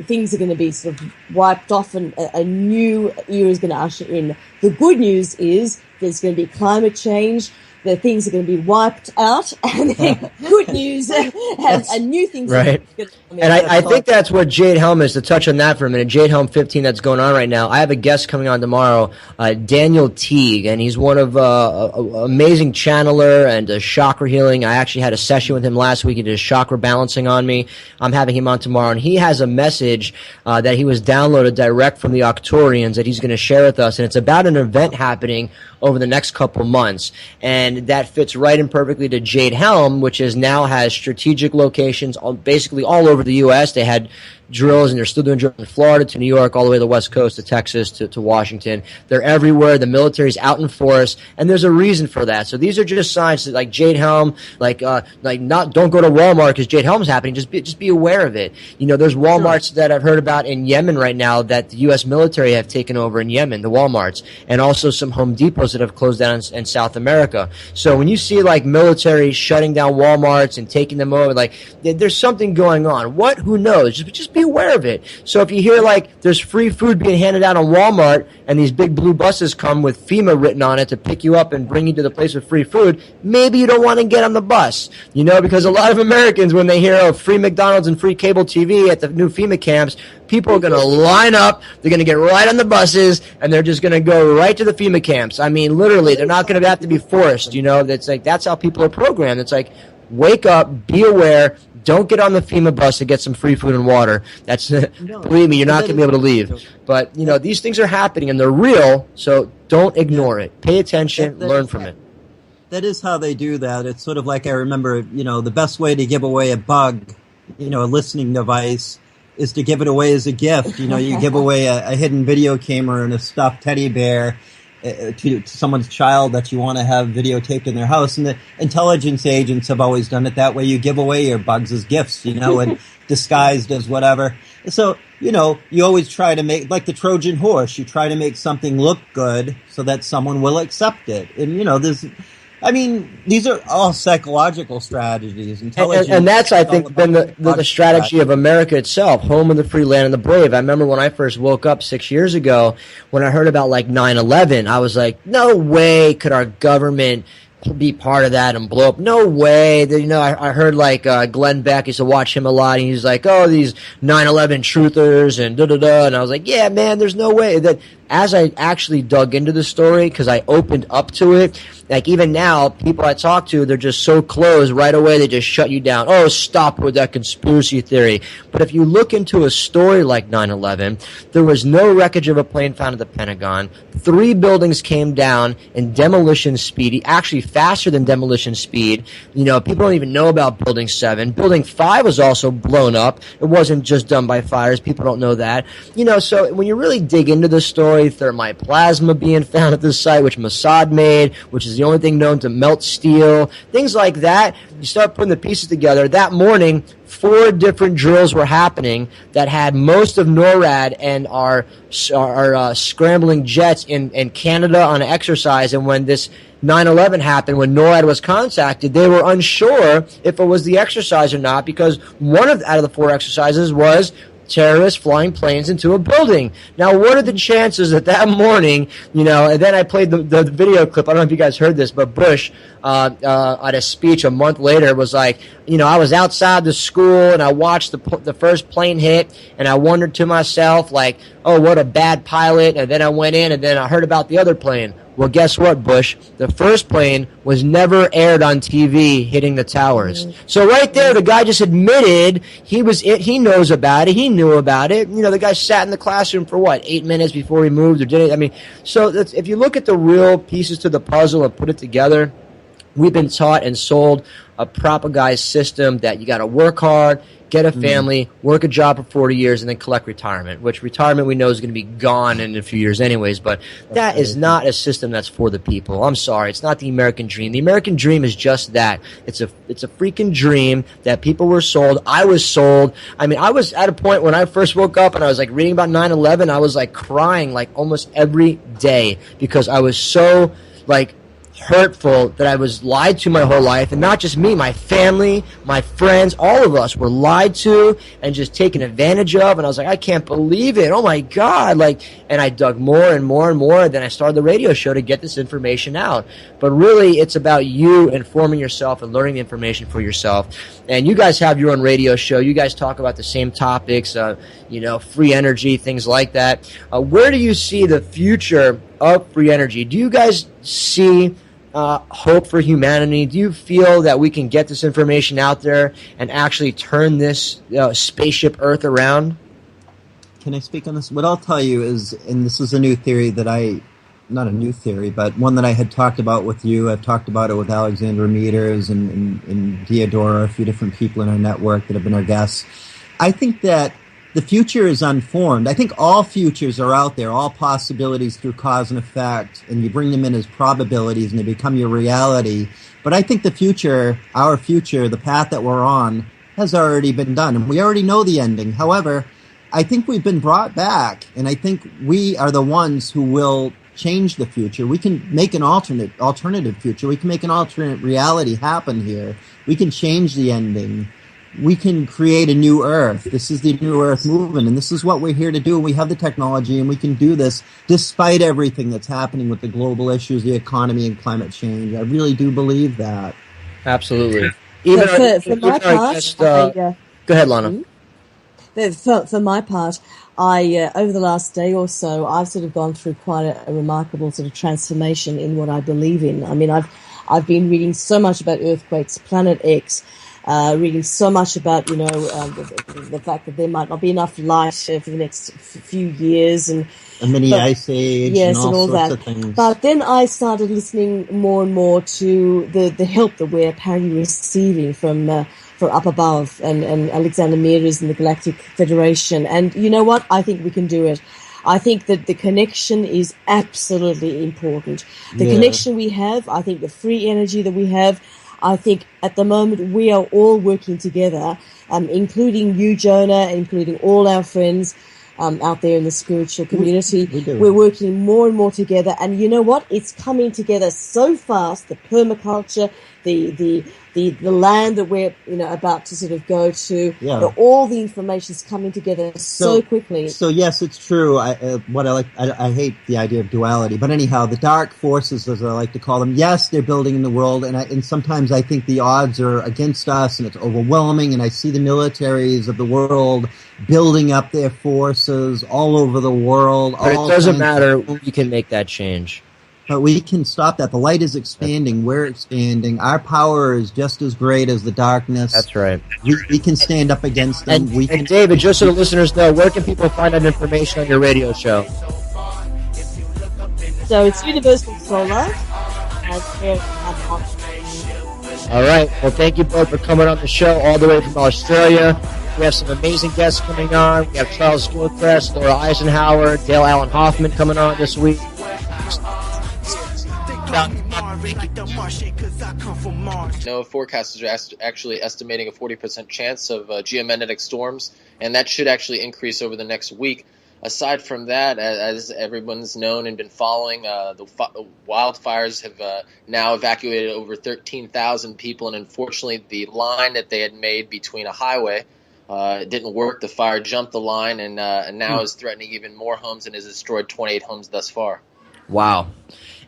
things are going to be sort of wiped off, and a new era is going to usher in. The good news is there's going to be climate change. The things are going to be wiped out, and good news, and new things. Right. And I think that's what Jade Helm is, to touch on that for a minute. Jade Helm 15 that's going on right now. I have a guest coming on tomorrow, Daniel Teague, and he's one of amazing channeler and chakra healing. I actually had a session with him last week. He did chakra balancing on me. I'm having him on tomorrow, and he has a message that he was downloaded direct from the Octorians that he's going to share with us, and it's about an event happening over the next couple months. And that fits right in perfectly to Jade Helm, which now has strategic locations basically all over the U.S. They had drills, and they're still doing drills in Florida to New York, all the way to the West Coast, to Texas, to Washington. They're everywhere. The military's out in force, and there's a reason for that. So these are just signs that, like Jade Helm, don't go to Walmart because Jade Helm's happening. Just be aware of it. There's Walmarts that I've heard about in Yemen right now that the U.S. military have taken over in Yemen, the Walmarts, and also some Home Depots that have closed down in South America. So when you see military shutting down Walmarts and taking them over, there's something going on. What? Who knows? Just be aware of it. So if you hear there's free food being handed out on Walmart and these big blue buses come with FEMA written on it to pick you up and bring you to the place with free food, maybe you don't want to get on the bus, because a lot of Americans, when they hear free McDonald's and free cable TV at the new FEMA camps, people are going to line up, they're going to get right on the buses, and they're just going to go right to the FEMA camps. I mean, literally, they're not going to have to be forced, that's how people are programmed. It's like, wake up, be aware, don't get on the FEMA bus to get some free food and water. That's believe me, you're not going to be able to leave. But these things are happening and they're real, so don't ignore it. Pay attention, learn from it. That is how they do that. It's sort of like, I remember, the best way to give away a bug, a listening device, is to give it away as a gift. You give away a hidden video camera and a stuffed teddy bear to someone's child that you want to have videotaped in their house. And the intelligence agents have always done it that way. You give away your bugs as gifts, and disguised as whatever. So, you always try to make, like the Trojan horse, you try to make something look good so that someone will accept it. And, these are all psychological strategies. And that's, I think, been the strategy of America itself, home of the free, land of the brave. I remember when I first woke up 6 years ago, when I heard about 9/11, I was like, no way could our government be part of that and blow up. No way. I heard Glenn Beck, used to watch him a lot, and he's like, oh, these 9/11 truthers and da-da-da. And I was like, yeah, man, there's no way. That as I actually dug into the story, because I opened up to it, even now, people I talk to, they're just so closed right away, they just shut you down. Oh, stop with that conspiracy theory. But if you look into a story like 9/11, there was no wreckage of a plane found at the Pentagon. 3 buildings came down in demolition speed, actually faster than demolition speed. People don't even know about Building 7. Building 5 was also blown up. It wasn't just done by fires. People don't know that. So when you really dig into the story, polythermite plasma being found at this site, which Mossad made, which is the only thing known to melt steel, things like that. You start putting the pieces together. That morning, 4 different drills were happening that had most of NORAD and our scrambling jets in Canada on exercise. And when this 9/11 happened, when NORAD was contacted, they were unsure if it was the exercise or not, because one out of the 4 exercises was terrorists flying planes into a building. Now, what are the chances that morning, and then I played the video clip. I don't know if you guys heard this, but Bush, at a speech a month later, was like, I was outside the school and I watched the first plane hit, and I wondered to myself, like, oh, what a bad pilot. And then I went in and then I heard about the other plane. Well, guess what, Bush? The first plane was never aired on TV hitting the towers. So right there, the guy just admitted he knows about it. He knew about it. The guy sat in the classroom for 8 minutes before he moved or did it. So if you look at the real pieces to the puzzle and put it together, we've been taught and sold a propagandized system that you got to work hard, get a family, work a job for 40 years, and then collect retirement, which retirement we know is going to be gone in a few years anyways, but that is not a system that's for the people. I'm sorry. It's not the American dream. The American dream is just that. It's a freaking dream that people were sold. I was sold. I was at a point when I first woke up and I was like reading about 9/11, I was like crying like almost every day because I was so like hurtful that I was lied to my whole life, and not just me, my family, my friends, all of us were lied to and just taken advantage of. And I was like, I can't believe it. Oh my God. And I dug more and more and more. And then I started the radio show to get this information out. But really, it's about you informing yourself and learning the information for yourself. And you guys have your own radio show. You guys talk about the same topics, free energy, things like that. Where do you see the future of free energy? Do you guys see hope for humanity? Do you feel that we can get this information out there and actually turn this spaceship Earth around? Can I speak on this? What I'll tell you is, and this is a new theory that not a new theory, but one that I had talked about with you. I've talked about it with Alexandra Meters and Diodora, a few different people in our network that have been our guests. I think that the future is unformed. I think all futures are out there, all possibilities through cause and effect, and you bring them in as probabilities and they become your reality. But I think the future, our future, the path that we're on, has already been done, and we already know the ending. However, I think we've been brought back, and I think we are the ones who will change the future. We can make an alternative future. We can make an alternate reality happen here. We can change the ending. We can create a new Earth. This is the New Earth movement, and this is what we're here to do. We have the technology, and we can do this despite everything that's happening with the global issues, the economy, and climate change. I really do believe that. Absolutely. For my part, go ahead, Lana. For my part, I over the last day or so, I've sort of gone through quite a remarkable sort of transformation in what I believe in. I've been reading so much about earthquakes, Planet X. Reading so much about, the fact that there might not be enough light for the next few years, and a mini ice age, yes, and all sorts that. Of things. But then I started listening more and more to the help that we're apparently receiving from up above, and Alexander Meares and the Galactic Federation. And you know what? I think we can do it. I think that the connection is absolutely important. The connection we have, I think the free energy that we have, I think at the moment we are all working together, including you, Jonah, including all our friends out there in the spiritual community. We're working more and more together, and you know what? It's coming together so fast. The permaculture, the land that we're about to sort of go to, all the information's coming together so quickly. So yes, it's true. I hate the idea of duality, but anyhow, the dark forces, as I like to call them, yes, they're building in the world, and sometimes I think the odds are against us, and it's overwhelming. And I see the militaries of the world building up their forces all over the world. But it doesn't matter. We can make that change. But we can stop that. The light is expanding. We're expanding. Our power is just as great as the darkness. That's right. We can stand up against them. And David, just so the listeners know, where can people find out information on your radio show? So it's Universal Solar. All right. Well, thank you both for coming on the show all the way from Australia. We have some amazing guests coming on. We have Charles Gilchrist, Laura Eisenhower, Dale Allen Hoffman coming on this week. No, forecasters are actually estimating a 40% chance of geomagnetic storms, and that should actually increase over the next week. Aside from that, as everyone's known and been following, the wildfires have now evacuated over 13,000 people, and unfortunately the line that they had made between a highway didn't work. The fire jumped the line and now is threatening even more homes and has destroyed 28 homes thus far. Wow.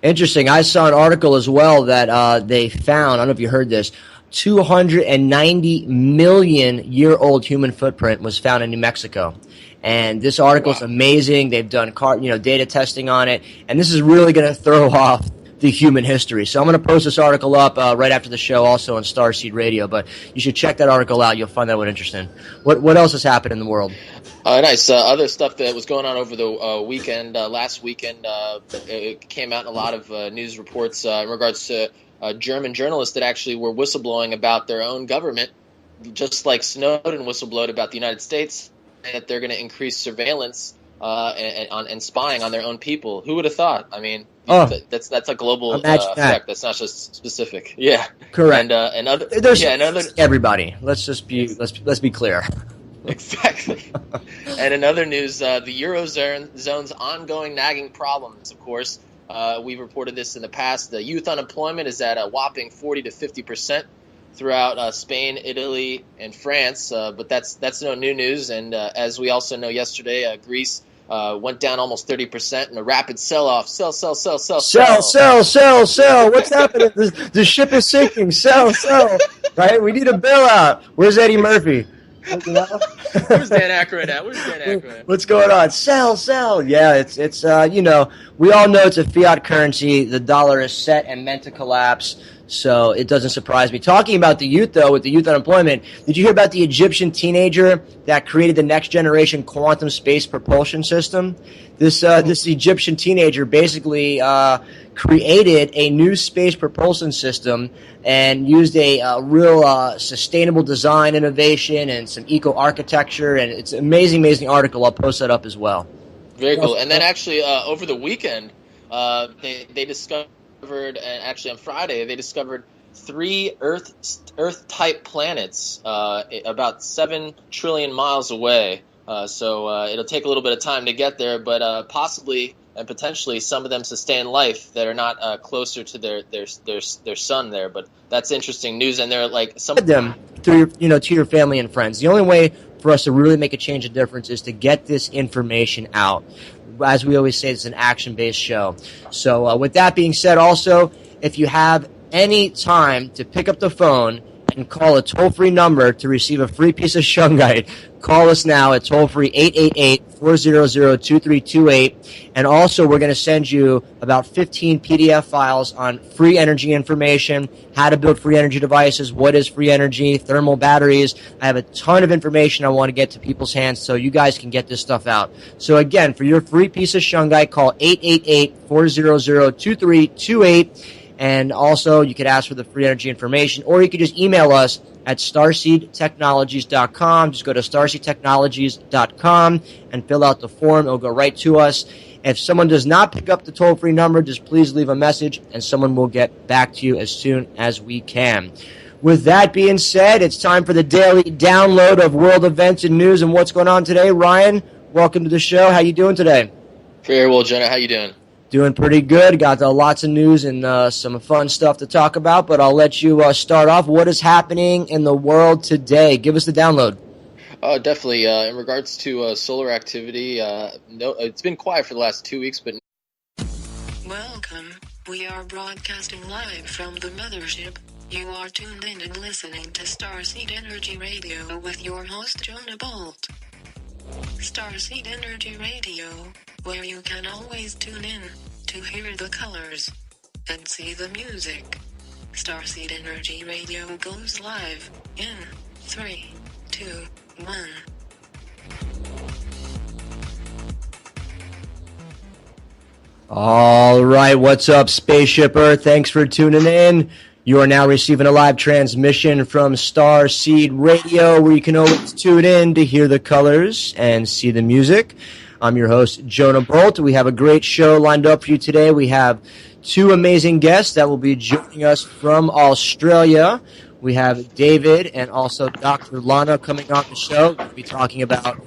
Interesting. I saw an article as well that they found, I don't know if you heard this, 290 million year old human footprint was found in New Mexico. And this article is amazing. They've done data testing on it, and this is really going to throw off the human history. So I'm going to post this article up right after the show, also on Starseed Radio. But you should check that article out. You'll find that one interesting. What else has happened in the world? Nice. Other stuff that was going on over the weekend. Last weekend, it came out in a lot of news reports in regards to German journalists that actually were whistleblowing about their own government, just like Snowden whistleblowed about the United States, that they're going to increase surveillance and spying on their own people. Who would have thought? I mean, that's a global effect. That's not just specific. Yeah, correct. And other everybody. Let's be clear. Exactly. And in other news, the Eurozone's ongoing nagging problems, of course. We've reported this in the past. The youth unemployment is at a whopping 40 to 50% throughout Spain, Italy, and France. But that's no new news. And as we also know yesterday, Greece went down almost 30% in a rapid sell-off. Sell. What's happening? The ship is sinking. Sell. Right? We need a bailout. Where's Eddie Murphy? Where's Dan Aykroyd at? What's going on? Sell. Yeah, it's we all know it's a fiat currency. The dollar is set and meant to collapse, so it doesn't surprise me. Talking about the youth, though, with the youth unemployment, did you hear about the Egyptian teenager that created the next generation quantum space propulsion system? This Egyptian teenager basically created a new space propulsion system and used a real sustainable design innovation and some eco-architecture, and it's an amazing article. I'll post that up as well. Very cool. And then actually over the weekend, they discovered, and actually on Friday, they discovered 3 Earth-type planets about 7 trillion miles away. So it'll take a little bit of time to get there, but possibly and potentially some of them sustain life that are not closer to their sun there. But that's interesting news, and they're like some of them to your family and friends. The only way for us to really make a change and difference is to get this information out. As we always say, it's an action-based show. So with that being said, also, if you have any time to pick up the phone and call a toll-free number to receive a free piece of shungite, call us now at toll-free 888-400-2328. And also, we're going to send you about 15 PDF files on free energy information, how to build free energy devices, what is free energy, thermal batteries. I have a ton of information I want to get to people's hands so you guys can get this stuff out. So again, for your free piece of shungite, call 888-400-2328. And also, you could ask for the free energy information, or you could just email us at starseedtechnologies.com. Just go to starseedtechnologies.com and fill out the form. It'll go right to us. If someone does not pick up the toll-free number, just please leave a message, and someone will get back to you as soon as we can. With that being said, it's time for the daily download of world events and news and what's going on today. Ryan, welcome to the show. How you doing today? Very well, Jonah. How you doing? Doing pretty good. Got lots of news and some fun stuff to talk about, but I'll let you start off. What is happening in the world today? Give us the download. Definitely. In regards to solar activity, it's been quiet for the last 2 weeks, but... Welcome. We are broadcasting live from the mothership. You are tuned in and listening to Starseed Energy Radio with your host, Jonah Bolt. Starseed Energy Radio, where you can always tune in to hear the colors and see the music. Starseed Energy Radio goes live in 3, 2, 1. All right, what's up, Spaceship Earth? Thanks for tuning in. You are now receiving a live transmission from Star Seed Radio, where you can always tune in to hear the colors and see the music. I'm your host, Jonah Bolt. We have a great show lined up for you today. We have two amazing guests that will be joining us from Australia. We have David and also Dr. Lana coming on the show. We'll be talking about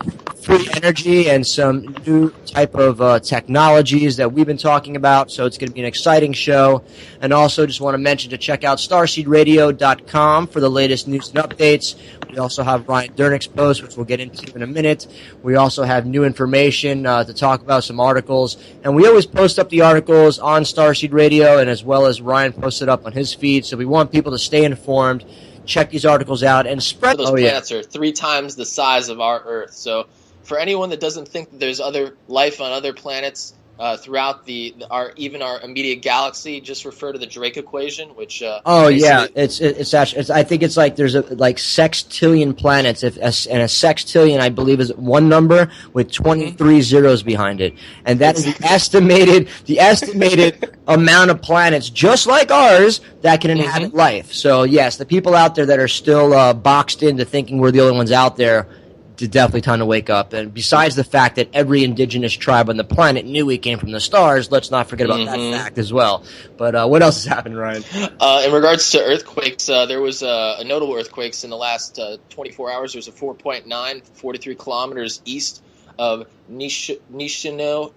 free energy and some new type of technologies that we've been talking about. So it's going to be an exciting show. And also just want to mention to check out starseedradio.com for the latest news and updates. We also have Ryan Dernick's post, which we'll get into in a minute. We also have new information to talk about, some articles. And we always post up the articles on Starseed Radio, and as well as Ryan posted up on his feed. So we want people to stay informed, check these articles out, and spread. Those planets are 3 times the size of our Earth. So for anyone that doesn't think that there's other life on other planets throughout our immediate galaxy, just refer to the Drake equation, which it's actually I think it's like there's like sextillion planets, and a sextillion I believe is one number with 23 zeros behind it, and that is the estimated amount of planets just like ours that can inhabit life. So yes, the people out there that are still boxed into thinking we're the only ones out there, it's definitely time to wake up. And besides the fact that every indigenous tribe on the planet knew we came from the stars, let's not forget about that fact as well. But what else has happened, Ryan? In regards to earthquakes, there was a notable earthquakes in the last 24 hours. There was a 4.9, 43 kilometers east of Numuto,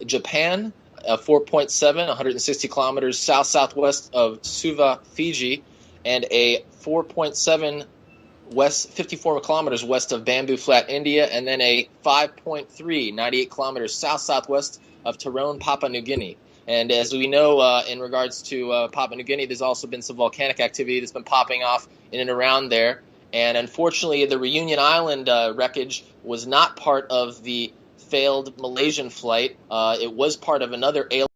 Japan, a 4.7, 160 kilometers southwest of Suva, Fiji, and a 4.7 54 kilometers west of Bamboo Flat, India, and then a 5.3, 98 kilometers southwest of Tyrone, Papua New Guinea. And as we know, in regards to Papua New Guinea, there's also been some volcanic activity that's been popping off in and around there. And unfortunately, the Reunion Island wreckage was not part of the failed Malaysian flight. It was part of another alien